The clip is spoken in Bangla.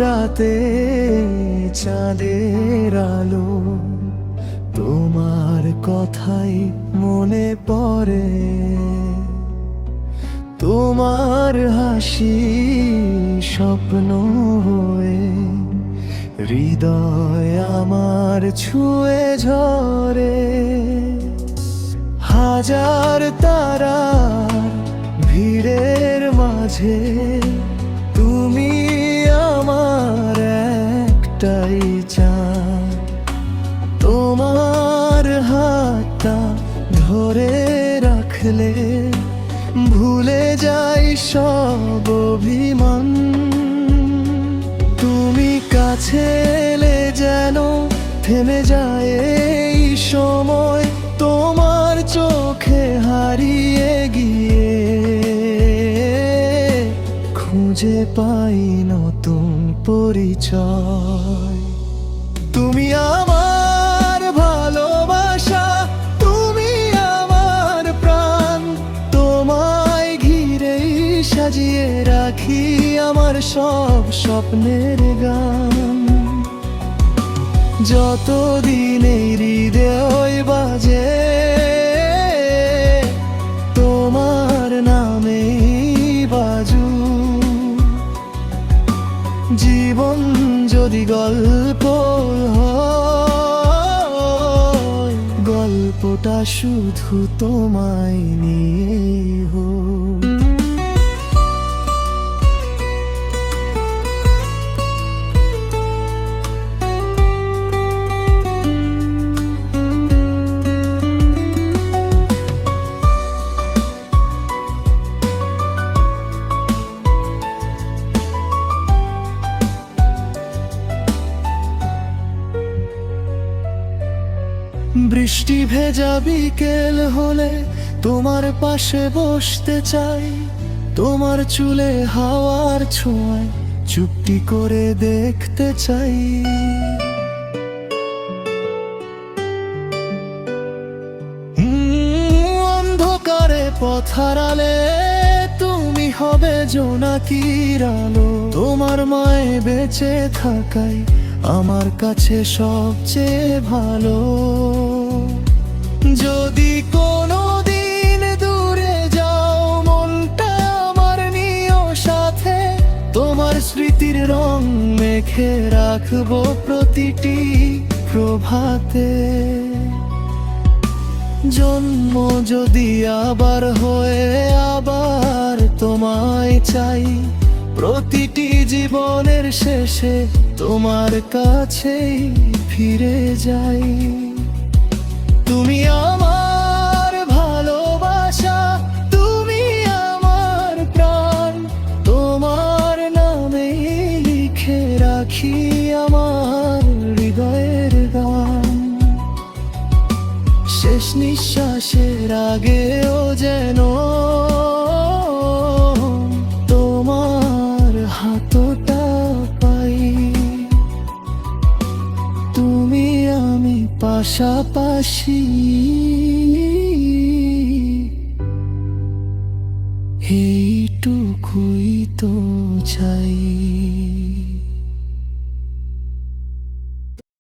রাতে চাঁদের আলো, তোমার কথাই মনে পড়ে। তোমার হাসি স্বপ্ন হয়ে হৃদয় আমার ছুঁয়ে ঝরে। হাজার তারার ভিড়ের মাঝে তুমি আমার একটাই চাঁদ। তোমার হাতটা ধরে রাখলে ভুলে যাই সব অভিমান। তুমি কাছে এলে যেন থেমে যায় এই সময়, তোমার চোখে হারিয়ে গিয়ে খুঁজে পাই নতুন পরিচয়। তুমি আমার ভালোবাসা, তুমি আমার প্রাণ, তোমায় ঘিরেই সাজিয়ে রাখি আমার সব স্বপ্নের গান। যতদিন এই হৃদয় বাজে তোমার নামেই বাজু। জীবন যদি গল্প হয়, গল্পটা শুধু তোমায় নিয়ে হোক। বৃষ্টি ভেজা বিকেল হলে তোমার পাশে বসতে চাই। তোমার চুলে হাওয়ার ছোঁয়ায় চুপটি করে দেখতে চাই। অন্ধকারে পথ হারালে তুমি হবে জোনাকির আলো। তোমার মায়ে বেঁচে থাকাই আমার কাছে সবচেয়ে ভালো। যদি কোনো দিন দূরে যাও, মনটা আমার নিও সাথে। তোমার স্মৃতির রং মেখে রাখবো প্রতিটি প্রভাতে। জন্ম যদি আবার হয়ে আবার তোমায় চাই, প্রতিটি জীবনের শেষে তোমার কাছেই ফিরে যাই। তুমি আমার ভালোবাসা, তুমি আমার প্রাণ, তোমার নামেই লিখে রাখি আমার হৃদয়ের গান। শেষ নিঃশ্বাসের আগেও যেন তোমার হাতটা পাই। তুমি আমি পাশাপাশি, এইটুকুই তো চাই।